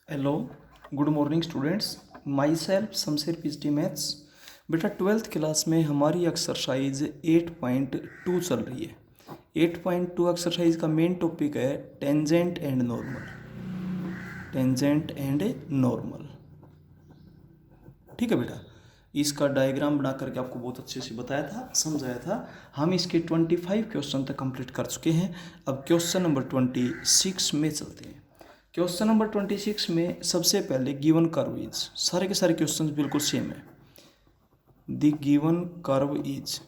Hello, good morning students. My self Shamsher PhD maths. बेटा 12th class में हमारी exercise 8.2 चल रही है। 8.2 एक्सरसाइज का मेन टॉपिक है tangent and normal. Tangent and normal, ठीक है बेटा। इसका डायग्राम बना करके आपको बहुत अच्छे से बताया था, समझाया था। हम इसके 25 क्वेश्चन तक कंप्लीट कर चुके हैं। अब क्वेश्चन नंबर 26 में चलते हैं। क्वेश्चन नंबर 26 में सबसे पहले गिवन कर्व इज, सारे के सारे क्वेश्चन बिल्कुल सेम है। The given curve is,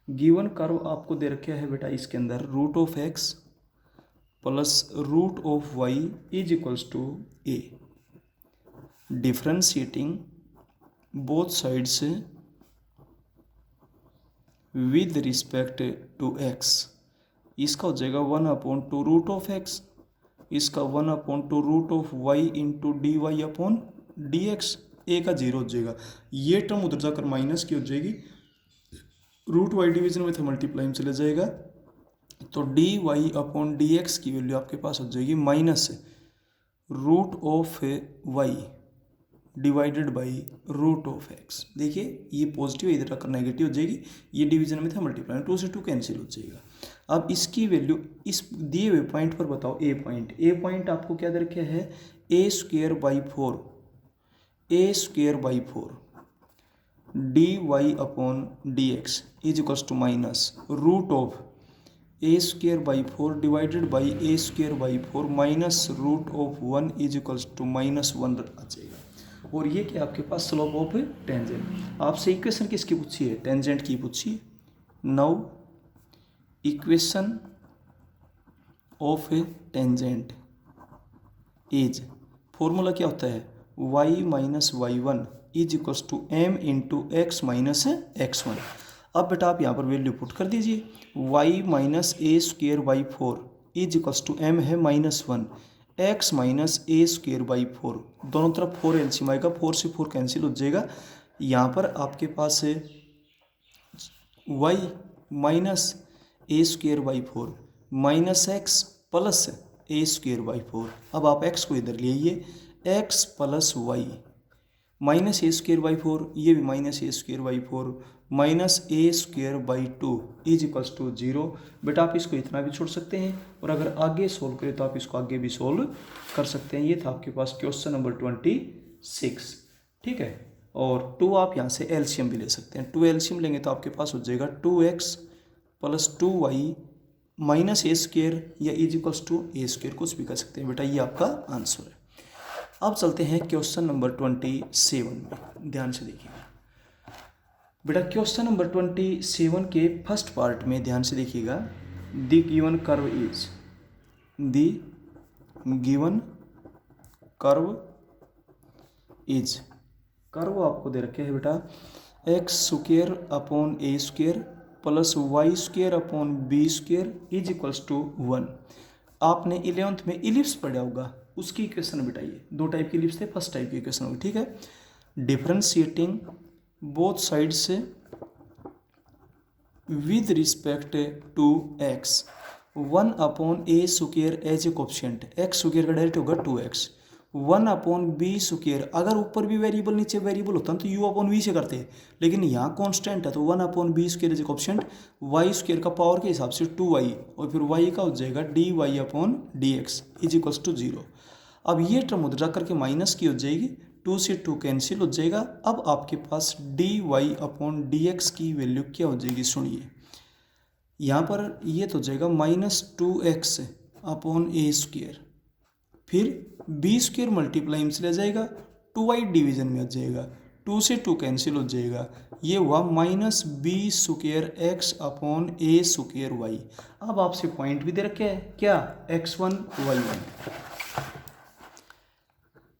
given curve आपको दे रखा है बेटा इसके अंदर root of x plus root of y is equals to a. Differentiating both sides with respect to x, इसका हो जाएगा 1/2 रूट ऑफ एक्स, इसका 1/2 root of y into d Y upon D x. A का 0 हो जाएगा, ये term उधर जाकर माइनस की हो जाएगी, रूट वाई डिवीजन में थे मल्टीप्लाई में चले जाएगा, तो d Y upon D x की वैल्यू आपके पास हो जाएगी minus root of y divided by root of x. देखिए ये पॉजिटिव इधर आकर नेगेटिव हो जाएगी, ये डिवीजन में था मल्टीप्लाई, 2 से 2 कैंसिल हो जाएगा। अब इसकी वैल्यू इस दिए हुए पॉइंट पर बताओ। ए पॉइंट आपको क्या दे रखा है, a square by 4 d Y upon D x is equals to minus root of a square by 4 divided by a square by 4 minus root of 1 is equals to -1 आ जाएगा। और ये क्या आपके पास स्लोप ऑफ टेंजेंट। आपसे equation किसकी पूछी है, टेंजेंट की पूछी है। Now equation of tangent is, formula क्या होता है, y minus y1 is equals to m into x minus x1। अब बेटा आप यहाँ पर वैल्यू पुट कर दीजिए, y minus a square by 4 is equals to m है -1, x minus a square by 4, दोनों तरफ 4 एलसीएम आएगा, 4 से 4 कैंसिल हो जाएगा। यहाँ पर आपके पास है y minus a square by 4 minus x plus a square by 4। अब आप x को इधर ले आइए, x plus y minus a square by 4, ये भी minus a square by 4 minus a square by 2 is equals to 0। बेटा आप इसको इतना भी छोड़ सकते हैं, और अगर आगे सोल्व करें तो आप इसको आगे भी सोल्व कर सकते हैं। ये था आपके पास क्वेश्चन नंबर 26, ठीक है। और 2 आप यहाँ से एलसीएम भी ले सकते हैं, 2 एलसीएम लेंगे तो आपके पास हो जाएगा 2x plus 2y minus a square या is equals to a square, कुछ भी कर सकते हैं बेटा, ये आपका आंसर है। अब चलते हैं क्वेश्चन नंबर 27 में, ध्यान से देखिएगा बेटा। क्वेश्चन नंबर 27 के फर्स्ट पार्ट में ध्यान से देखिएगा। The given curve is, the given curve is, curve आपको दे रखे है बेटा x square upon a square plus y square upon b square is equals to 1। आपने 11th में इलिप्स पढ़ा होगा, उसकी इक्वेशन बिठाइए। 2 टाइप की इलिप्स थे, फर्स्ट टाइप की इक्वेशन होगी, ठीक है। डिफरेंशिएटिंग बोथ साइड से with respect to x, 1 upon a square as a coefficient, x square का डायरेक्ट होगा 2x, 1 अपॉन बी स्क्वेयर, अगर ऊपर भी वेरिएबल नीचे वेरिएबल होता ना तो u अपॉन वी से करते हैं, लेकिन यहाँ कांस्टेंट है तो 1 upon b square as a coefficient, y square का पावर के हिसाब से 2y, और फिर y का हो जाएगा d Y upon D x is equals to 0। अब ये टर्म उधर जा करके माइनस की हो जाएगी, 2 से 2 कैंसिल हो जाएगा। अब आपके पास d Y upon D x की वैल्यू क्या हो जाएगी, सुनिए। यहाँ पर ये तो हो जाएगा -2x अपॉन ए स्क्वेयर, फिर बी स्क्वेयर मल्टीप्लाई में चला जाएगा, 2y डिवीजन में आ जाएगा, 2 से 2 कैंसिल हो जाएगा, ये हुआ minus b square x upon a square y. अब आपसे पॉइंट भी दे रखे है क्या, x1 y1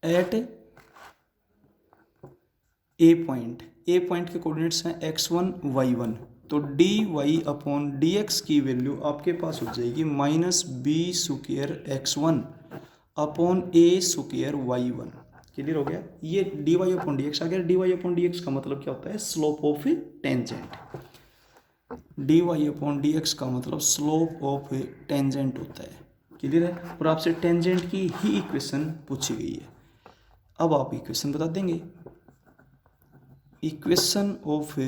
at a point के कोऑर्डिनेट्स हैं x1 y1, तो d Y upon D x की वैल्यू आपके पास हो जाएगी minus b square x1 upon a square y1। Clear हो गया, ये d Y upon D x आ गया। D Y upon D x का मतलब क्या होता है, slope of tangent. D Y upon D x का मतलब स्लोप ऑफ टेंजेंट होता है। क्लियर है। और आपसे टेंजेंट की ही इक्वेशन पूछी गई है। अब आप इक्वेशन बता देंगे। Equation of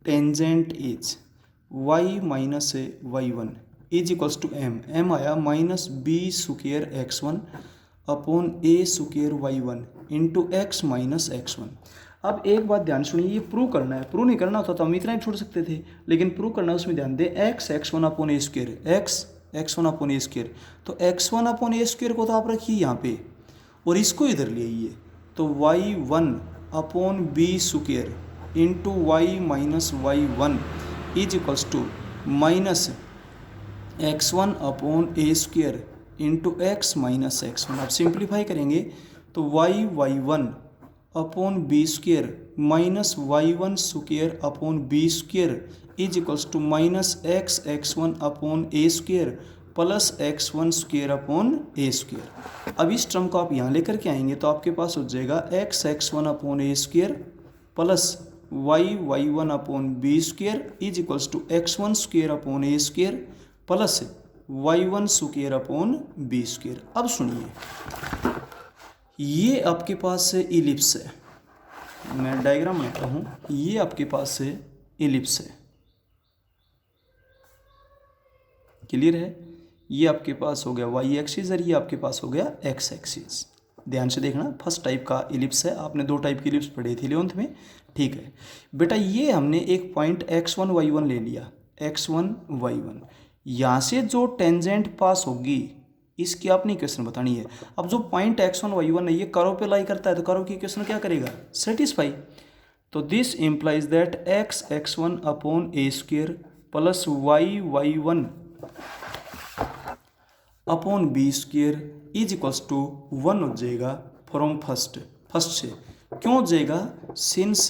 tangent is y minus y1 is equals to m आया minus b square x1 upon a square y1 into x minus x1। अब एक बात ध्यान सुनिए, ये प्रूव करना है। प्रूव नहीं करना होता तो हम इतना ही छोड़ सकते थे, लेकिन प्रूव करना है उसमें ध्यान दें। x1 upon a square, x1 upon a square, तो x1 अपॉन ए स्क्वायर को तो आप रखिए यहाँ पे और इसको इधर ले आइए, तो y1 upon b square into y minus y1 is equals to minus x1 upon a square into x minus x1। आप सिंप्लीफाई करेंगे तो y1 upon b square minus y1 square upon b square is equals to minus x1 upon a square plus x1 square upon a square. अब इस term को आप यहाँ लेकर के आएंगे तो आपके पास हो जाएगा x1 upon a square plus y1 upon b square is equals to x1 square upon a square plus y1 square upon b square. अब सुनिए, ये आपके पास इलिप्स है, मैं डायग्राम बनाता हूँ। ये आपके पास इलिप्स है, क्लियर है। ये आपके पास हो गया y एक्सिस और ये आपके पास हो गया x एक्सिस। ध्यान से देखना, फर्स्ट टाइप का इलिप्स है। आपने 2 टाइप की इलिप्स पढ़ी थी 11th में, ठीक है बेटा। ये हमने एक पॉइंट x1 y1 ले लिया, x1 y1। यहाँ से जो टेंजेंट पास होगी इसकी आपने इक्वेशन बतानी है। अब जो पॉइंट x1 y1 है ये कर्व पे लाई करता है, तो कर्व की इक्वेशन क्या करेगा, सेटिस्फाई। तो this implies that x1 upon a square plus y1 upon b square is equals to 1 हो जाएगा फ्रॉम फर्स्ट से। क्यों हो जाएगा, since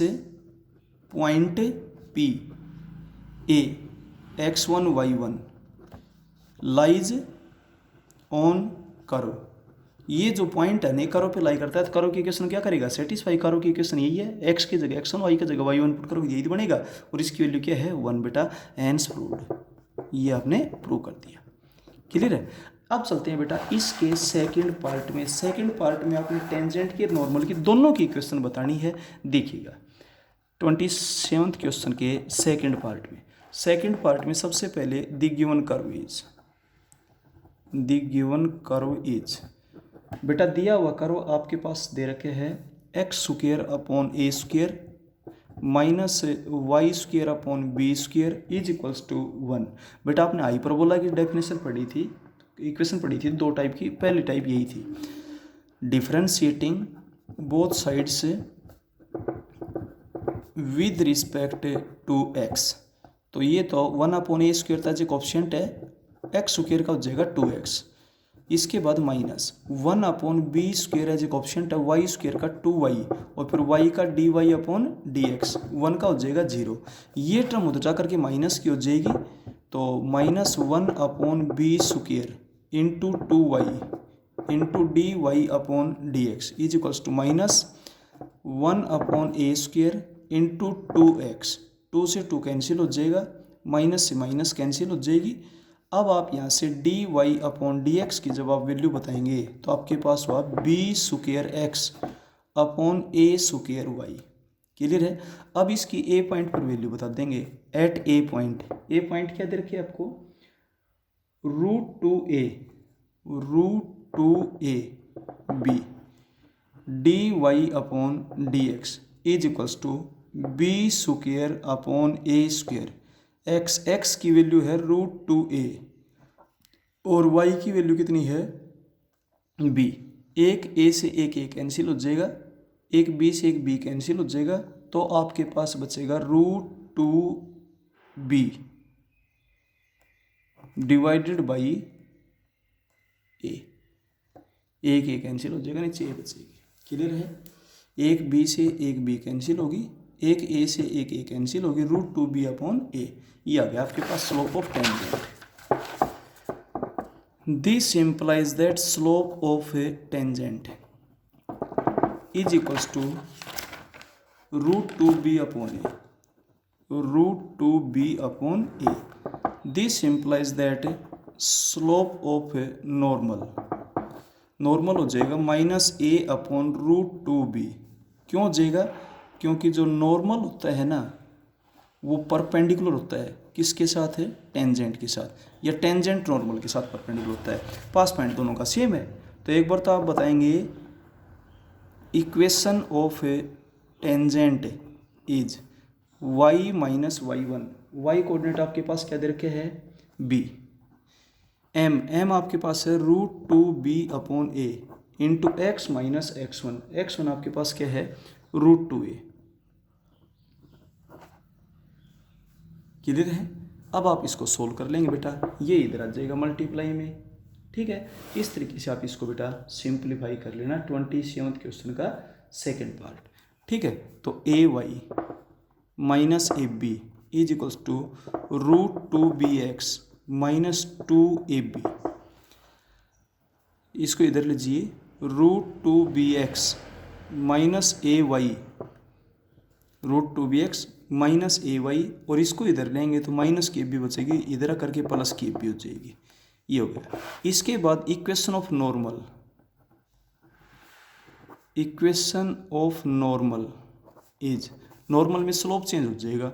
point P a x1 y1 lies on curve. ये जो पॉइंट है ना कर्व पे लाई करता है, तो कर्व की इक्वेशन क्या करेगा, सेटिस्फाई। कर्व की इक्वेशन यही है, x की जगह x1 y की जगह y1 पुट करोगे यही बनेगा, और इसकी वैल्यू क्या है 1 बेटा। Hence proved. ये आपने प्रूव कर दिया, क्लियर है। अब चलते हैं बेटा इसके सेकंड पार्ट में। सेकंड पार्ट में आपने टेंजेंट के नॉर्मल की दोनों की इक्वेशन बतानी है। देखिएगा 27th क्वेश्चन के सेकंड पार्ट में। सेकंड पार्ट में सबसे पहले द गिवन कर्व इज बेटा दिया हुआ कर्व आपके पास दे रखे हैं x square upon a square minus y square upon b square is equals to 1। बेटा आपने हाइपरबोला की डेफिनेशन पढ़ी थी, इक्वेशन पढ़ी थी 2 टाइप की। पहली टाइप यही थी, differentiating both sides with respect to x. तो ये तो 1 अपॉन ए स्क्वायर था जो कोफिशिएंट है, एक्स स्क्वायर का हो जाएगा 2x। इसके बाद माइनस 1 अपॉन बी स्क्वायर है जो कोफिशिएंट है वाई स्क्वायर का 2y, और फिर y का dy अपॉन dx 1 का हो जाएगा 0। ये टर्म उधर जा करके माइनस की हो जाएगी, तो minus 1 upon b square into 2y into dy upon dx is equals to minus 1 upon a square into 2x। 2 से 2 कैंसिल हो जाएगा, माइनस से माइनस कैंसिल हो जाएगी। अब आप यहाँ से dy अपॉन dx की जब आप वैल्यू बताएंगे तो आपके पास हुआ b square x upon a square y, clear है। अब इसकी ए पॉइंट पर वैल्यू बता देंगे। एट ए पॉइंट क्या दे रखी है आपको, √2a b dy upon dx is equals to b square upon a square. x की वैल्यू है √2a और y की वैल्यू कितनी है b। एक a से एक a कैंसिल हो जाएगा, एक b से एक b कैंसिल हो जाएगा, तो आपके पास बचेगा √2b डिवाइडेड बाई a। एक a कैंसिल हो जाएगा, नीचे a बचेगी, क्लियर है। एक b से एक b कैंसिल होगी, एक a से एक a कैंसिल होगी, √2b अपॉन a। ये आ गया आपके पास slope of tangent. This implies that slope of a tangent is equals to √2b upon a। This implies that slope of normal, normal हो जाएगा -a/√2b। क्यों हो जाएगा? क्योंकि जो नॉर्मल होता है ना वो परपेंडिकुलर होता है, किसके साथ है? टेंजेंट के साथ, या टेंजेंट नॉर्मल के साथ परपेंडिकुलर होता है। पास पॉइंट दोनों का सेम है। तो एक बार तो आप बताएंगे equation of tangent is y minus y1। y coordinate आपके पास क्या दे रखे हैं? b। m आपके पास है √2b/a into x minus x1। x1 आपके पास क्या है? √2a। क्लियर है? अब आप इसको सोल्व कर लेंगे बेटा, ये इधर आ जाएगा मल्टीप्लाई में। ठीक है, इस तरीके से आप इसको बेटा सिंप्लीफाई कर लेना 27th क्वेश्चन का सेकंड पार्ट। ठीक है, तो ay minus ab is equals to √2bx minus 2ab। इसको इधर लीजिए, √2bx minus ay, √2bx minus ay, और इसको इधर लेंगे तो माइनस की ab बचेगी, इधर करके प्लस की ab हो जाएगी। ये हो गया। इसके बाद equation of normal, equation of normal is, normal में स्लोप चेंज हो जाएगा,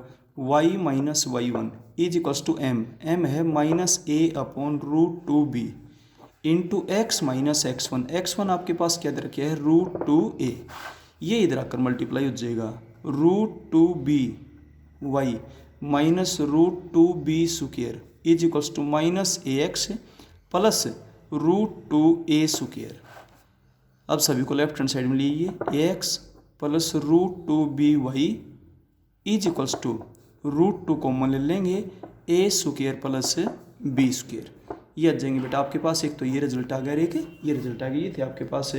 y minus y1 is equals to m है -a/√2b into x minus x1 आपके पास क्या दे रखे है? √2a। ये इधर आकर मल्टीप्लाई हो जाएगा, √2by minus √2b² is equals to -ax plus √2a²। अब सभी को लेफ्ट हैंड साइड में लीजिए, ax plus √2by is equals to √2 common ले लेंगे, a² प्लस b²। ये आ जाएंगे बेटा आपके पास। एक तो ये रिजल्ट आ गया, एक ये रिजल्ट आ गया। ये थे आपके पास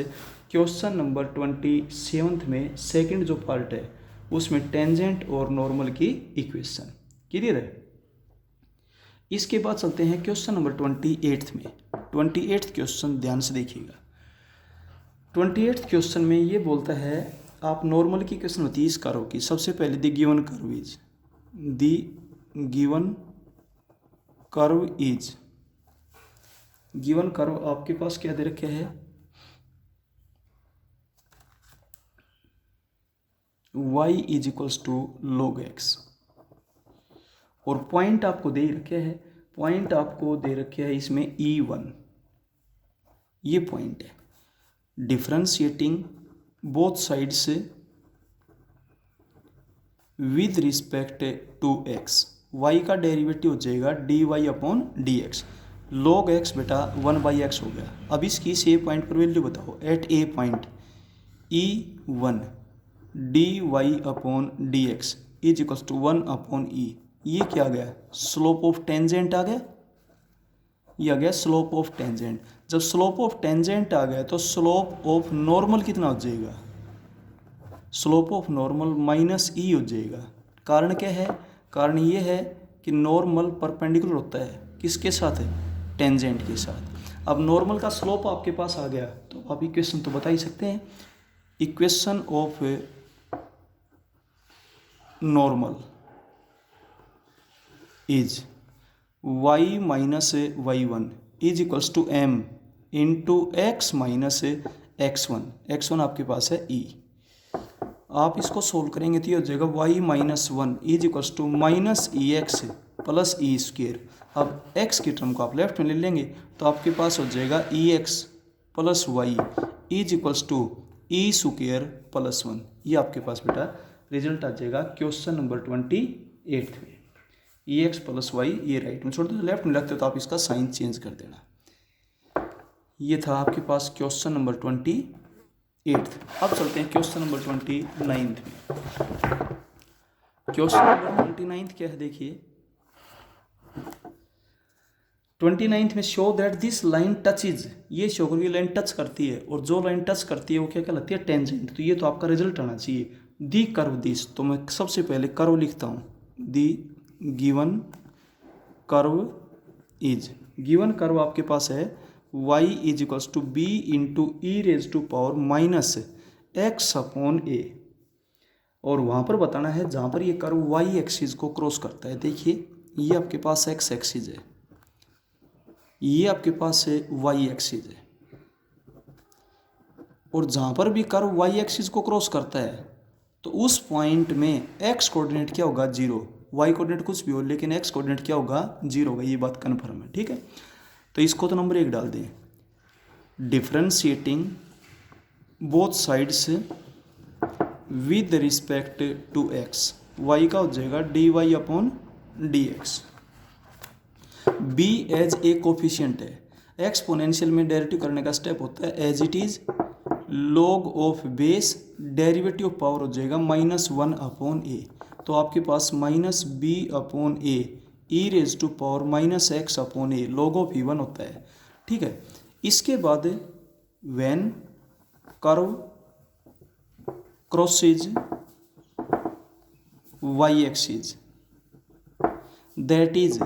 क्वेश्चन नंबर 27th में सेकंड जो पार्ट है उसमें टेंजेंट और नॉर्मल की इक्वेशन। क्लियर है? इसके बाद चलते हैं क्वेश्चन नंबर 28th में। 28th क्वेश्चन ध्यान से देखिएगा। 28th क्वेश्चन में ये बोलता है, आप नॉर्मल की इक्वेशन होती है इस कर्व की। सबसे पहले the given curve is, the given curve is, given curve आपके पास क्या दे रखे है? y is equals to log x, और पॉइंट आपको दे रखे है, पॉइंट आपको दे रखे है इसमें E1। ये पॉइंट है। डिफरेंशिएटिंग बोथ साइड से with respect to x, y का डेरिवेटिव हो जाएगा dy/dx। log x बेटा 1/x हो गया। अब इसकी इस ए पॉइंट पर वैल्यू बताओ। At a point E1 dy/dx is equal to 1/e। ये क्या आ गया? स्लोप ऑफ टेंजेंट आ गया। ये आ गया स्लोप ऑफ टेंजेंट। जब स्लोप ऑफ टेंजेंट आ गया तो स्लोप ऑफ नॉर्मल कितना हो जाएगा? स्लोप ऑफ नॉर्मल -e हो जाएगा। कारण क्या है? कारण ये है कि नॉर्मल परपेंडिकुलर होता है किसके साथ? है टेंजेंट के साथ। अब नॉर्मल का स्लोप आपके पास आ गया तो आप इक्वेशन तो बता ही सकते हैं। Equation of normal is y minus y1 is equals to m into x minus x1 आपके पास है e। आप इसको सोल्व करेंगे तो ये हो जाएगा y minus 1 is equals to -ex plus e²। अब x की टर्म को आप लेफ्ट में ले लेंगे तो आपके पास हो जाएगा ex plus y is equals to e² plus 1। ये आपके पास बेटा रिजल्ट आ जाएगा क्वेश्चन नंबर 28 में। ex प्लस y ये राइट में छोड़ दो, लेफ्ट में रखते तो आप इसका साइन चेंज कर देना। ये था आपके पास क्वेश्चन नंबर 28। अब चलते हैं क्वेश्चन नंबर 29 में। क्वेश्चन नंबर 29 क्या है देखिए। 29 में show that this line touches, ये शो करो ये लाइन टच करती है, और जो लाइन टच करती है वो क्या कहलाती है? टेंजेंट। तो ये तो आपका रिजल्ट आना चाहिए। दी कर्व दिस, तो मैं सबसे पहले कर्व लिखता हूँ। The given curve is, given curve आपके पास है y is equals to b into e⁻⁴ -x/a, और वहाँ पर बताना है जहाँ पर ये कर्व y एक्सिस को क्रॉस करता है। देखिए ये आपके पास x एक्सिस है, ये आपके पास है वाई एक्सिस है, और जहाँ पर भी कर्व वाई एक्सिस को क्रॉस करता है तो उस पॉइंट में एक्स कोऑर्डिनेट क्या होगा, जीरो। वाई कोऑर्डिनेट कुछ भी हो लेकिन एक्स कोऑर्डिनेट क्या होगा, जीरो होगा। ये बात कन्फर्म है, ठीक है। तो इसको तो नंबर 1 डाल दें। Differentiating both sides with respect to x, y का हो जाएगा d Y upon D x. B as a coefficient है, एक्सपोनेंशियल में डेरिवेटिव करने का स्टेप होता है as it is log of base, derivative power हो जाएगा -1 अपॉन ए। तो आपके पास -b upon a e raise to power -x upon a, log of E1 होता है, ठीक है। इसके बाद when curve crosses y axis that is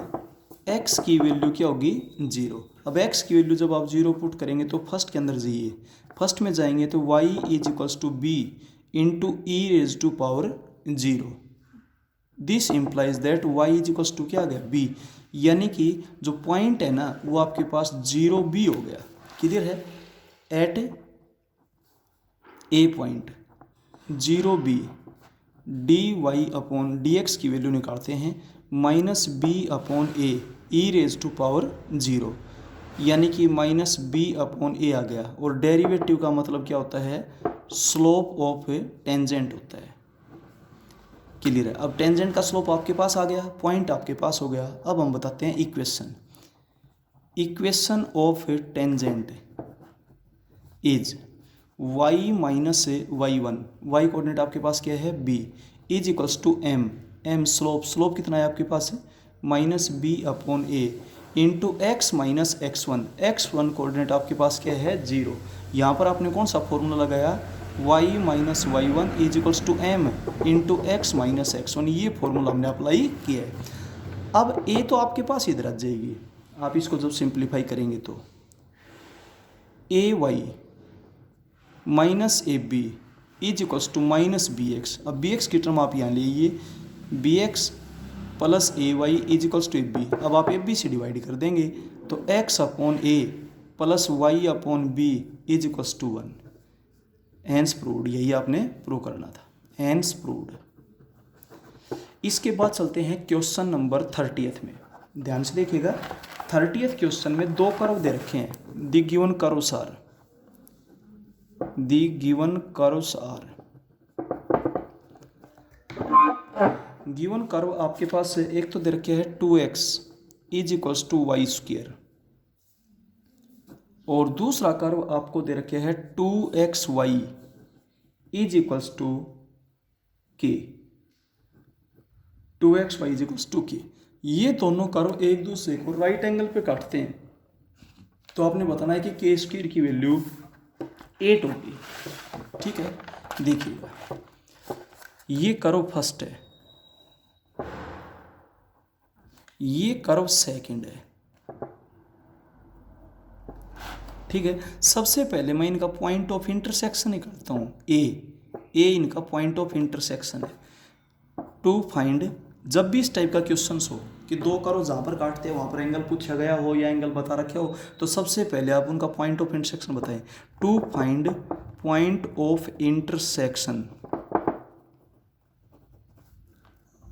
x की वैल्यू क्या होगी, 0। अब x की वैल्यू जब आप 0 पुट करेंगे तो फर्स्ट के अंदर जाइए, फर्स्ट में जाएंगे तो y is equals to b into e raise to power 0। This implies that y is equals to क्या आ गया, b, यानी कि जो पॉइंट है ना वो आपके पास 0b हो गया। किधर है, at a point 0b d Y upon D x की वैल्यू निकालते हैं -b upon a e raise to power 0, यानी कि -b अपॉन ए आ गया। और डेरिवेटिव का मतलब क्या होता है, स्लोप ऑफ टेंजेंट होता है। क्लियर है। अब टेंजेंट का स्लोप आपके पास आ गया, पॉइंट आपके पास हो गया। अब हम बताते हैं equation. Equation of tangent is y minus y1, y coordinate आपके पास क्या है, b, is equals to m, m slope कितना है आपके पास है -b upon a into x minus x1, x1 coordinate आपके पास क्या है, 0। यहाँ पर आपने कौन सा फॉर्मूला लगाया, y minus y1 is equals to m into x minus x1, ये फॉर्मूला हमने अप्लाई किया है। अब a तो आपके पास इधर आ जाएगी, आप इसको जब सिंप्लीफाई करेंगे तो ay minus a b is equals to -bx। अब bx की टर्म आप यहाँ लीजिए, bx plus ay is equals to ab। अब आप ab से डिवाइड कर देंगे तो x upon a plus y upon b is equals to 1। Hence proved, यही आपने प्रूव करना था, हैंस प्रूव्ड। इसके बाद चलते हैं क्वेश्चन नंबर 30th में। ध्यान से देखिएगा, 30th क्वेश्चन में 2 कर्व दे रखे हैं। The given curves are, the given curves are, given curve आपके पास एक तो दे रखे है 2x is equals to y square, और दूसरा कर्व आपको दे रखे है 2xy is equals to k, 2xy is equals to k। ये दोनों कर्व एक दूसरे को राइट एंगल पे काटते हैं, तो आपने बताना है कि k स्क्वायर की वैल्यू 8 होगी, ठीक है। देखिएगा, ये कर्व फर्स्ट है, ये कर्व सेकंड है, ठीक है। सबसे पहले मैं इनका पॉइंट ऑफ इंटरसेक्शन निकालता हूँ, ए इनका पॉइंट ऑफ इंटरसेक्शन है। टू फाइंड, जब भी इस टाइप का क्वेश्चन हो कि 2 कर्व जहाँ पर काटते हैं वहाँ पर एंगल पूछा गया हो या एंगल बता रखे हो, तो सबसे पहले आप उनका पॉइंट ऑफ इंटरसेक्शन बताएं। To find point of intersection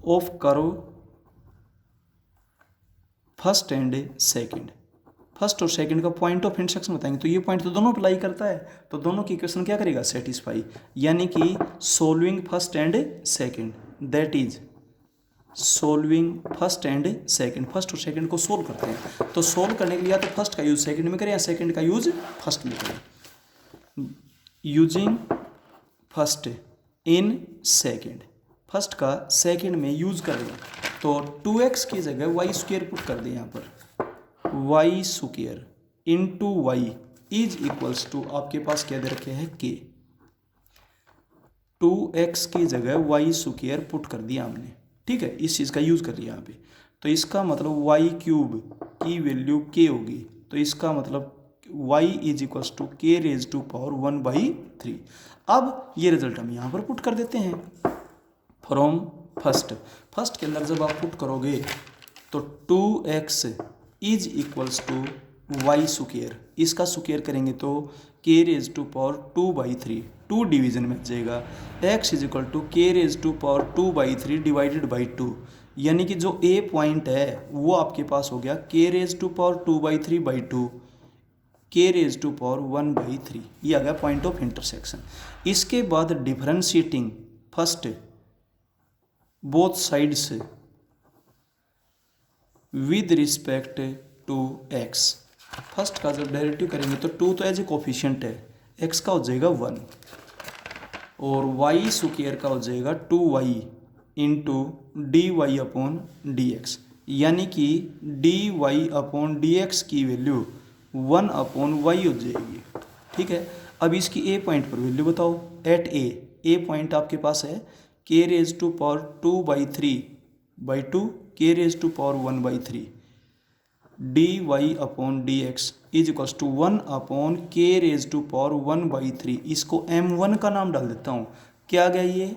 of curve first and second, first और सेकंड का पॉइंट ऑफ इंटरसेक्शन बताएंगे। तो ये पॉइंट तो दोनों अप्लाई करता है, तो दोनों की इक्वेशन क्या करेगा, सेटिस्फाई, यानी कि solving first and second, that is solving first and second. First और सेकंड को सोल्व करते हैं, तो सोल्व करने के लिए या तो फर्स्ट का यूज सेकंड में करें या सेकंड का यूज फर्स्ट में करें। Using first in second, first का सेकंड में यूज करेंगे तो 2x की जगह वाई स्क्वेयर पुट कर दें यहाँ पर, y square into y is equals to आपके पास क्या दे रखे हैं, k। 2x की जगह वाई स्क्वेयर पुट कर दिया हमने, ठीक है, इस चीज़ का यूज़ कर लिया यहाँ पे। तो इसका मतलब वाई क्यूब की वैल्यू k होगी, तो इसका मतलब y is equals to k raise to power 1/3। अब ये रिजल्ट हम यहाँ पर पुट कर देते हैं फ्रॉम फर्स्ट के अंदर जब आप पुट करोगे तो 2x is equals to y square, इसका स्क्वायर करेंगे तो के रेज टू पावर 2/3, 2 डिवीजन में जाएगा। X is equal to k raise to power 2/3 divided by 2, यानी कि जो ए पॉइंट है वो आपके पास हो गया के raise to power 2/3/2 k raise to power 1/3, ये आ गया पॉइंट ऑफ इंटरसेक्शन। इसके बाद differentiating first both sides with respect to x. First का जब डेरिवेटिव करेंगे तो 2 तो एज ए कोफिशिएंट है, एक्स का हो जाएगा 1 और वाई स्क्वायर का हो जाएगा 2y into d Y upon D x, यानी कि d Y upon D x की वैल्यू 1 अपॉन वाई हो जाएगी। ठीक है, अब इसकी ए पॉइंट पर वैल्यू बताओ। एट ए पॉइंट आपके पास है k raise to power 2/3/2 k raise to power 1/3 d Y upon D x is equals to 1 upon के रेज टू पावर 1/3। इसको m1 का नाम डाल देता हूँ। क्या आ गया ये?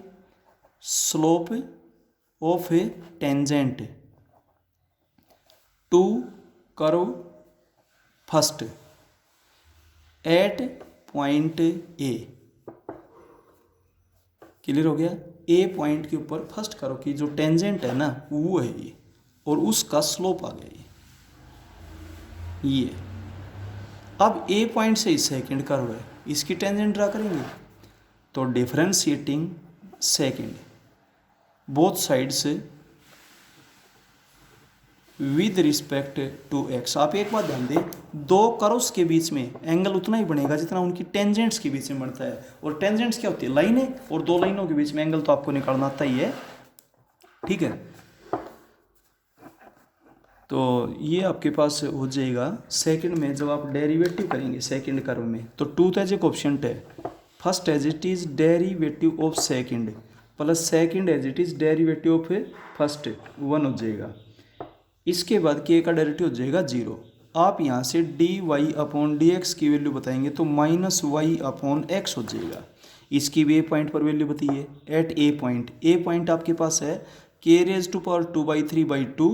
Slope of a tangent to curve first at point a. Clear हो गया? ए पॉइंट के ऊपर फर्स्ट कर्व की जो टेंजेंट है ना वो है ये, और उसका स्लोप आ गया ये। अब ए पॉइंट से सेकंड कर्व है, इसकी टेंजेंट ड्रा करेंगे तो differentiating second both sides with respect to x. आप एक बात ध्यान दें, दो कर्व्स के बीच में एंगल उतना ही बनेगा जितना उनकी टेंजेंट्स के बीच में बनता है। और टेंजेंट्स क्या होती है? लाइनें, और दो लाइनों के बीच में एंगल तो आपको निकालना आता ही है। ठीक है, तो ये आपके पास हो जाएगा सेकंड में। जब आप डेरिवेटिव करेंगे सेकंड कर्व में तो 2 तो एज ए कोफिशिएंट है, first as it is derivative of second plus second as it is derivative of first 1 हो जाएगा। इसके बाद के का डेरिवेटिव हो जाएगा 0। आप यहाँ से D Y upon D x की वैल्यू बताएंगे तो माइनस वाई अपॉन एक्स हो जाएगा। इसकी भी ए पॉइंट पर वैल्यू बताइए। एट ए पॉइंट आपके पास है के रेज टू पावर 2/3/2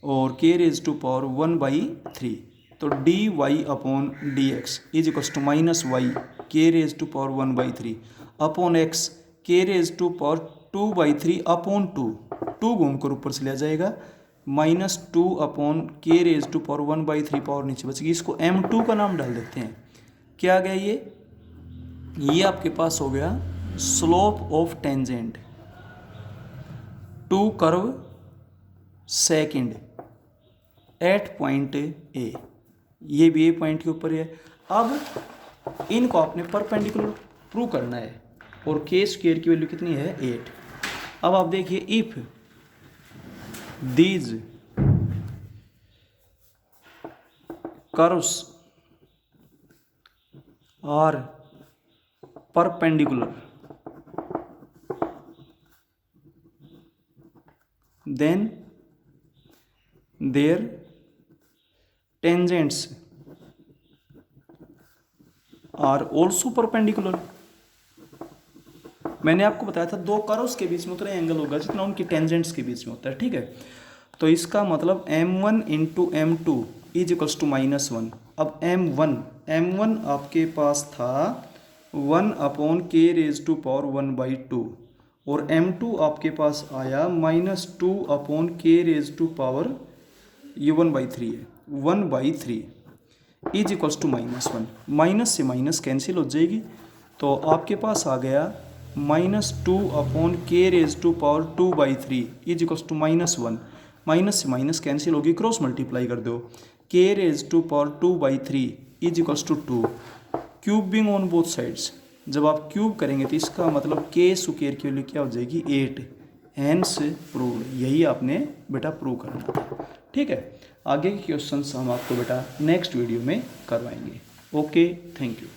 और के रेज टू पावर 1/3। तो d Y upon D x is equal to minus y के raise to power 1/3 upon x के रेज टू पावर 2/3 अपॉन 2 घूमकर ऊपर से लिया जाएगा, -2 अपॉन के रेज टू पावर 1/3 पावर नीचे बचेगी। इसको m2 का नाम डाल देते हैं। क्या आ गया ये आपके पास हो गया slope of tangent to curve second at point A. ये भी ए पॉइंट के ऊपर है। अब इनको आपने परपेंडिकुलर प्रूव करना है और के स्क्वायर की वैल्यू कितनी है? 8। अब आप देखिए, if these curves are perpendicular then their tangents are also perpendicular. मैंने आपको बताया था दो कर्व्स के बीच में उतना एंगल होगा जितना उनकी टेंजेंट्स के बीच में होता है। ठीक है, तो इसका मतलब m1 into m2 is equals to -1। अब m1 आपके पास था 1 अपॉन के रेज टू पावर 1/2 और m2 आपके पास आया -2 अपॉन के रेज टू पावर ये 1/3 है, 1/3 इज इक्वल्स टू -1। माइनस से माइनस कैंसिल हो जाएगी तो आपके पास आ गया -2 अपॉन के raise to power 2/3 is equals to -1। Minus से माइनस कैंसिल होगी, क्रॉस मल्टीप्लाई कर दो। K raise to power 2/3 is equals to 2। Cubing on both sides, जब आप क्यूब करेंगे तो इसका मतलब के स्क्वायर की वैल्यू क्या हो जाएगी? 8। Hence proved. यही आपने बेटा प्रूव करना था। ठीक है, आगे के क्वेश्चंस हम आपको बेटा नेक्स्ट वीडियो में करवाएंगे। Okay, thank you.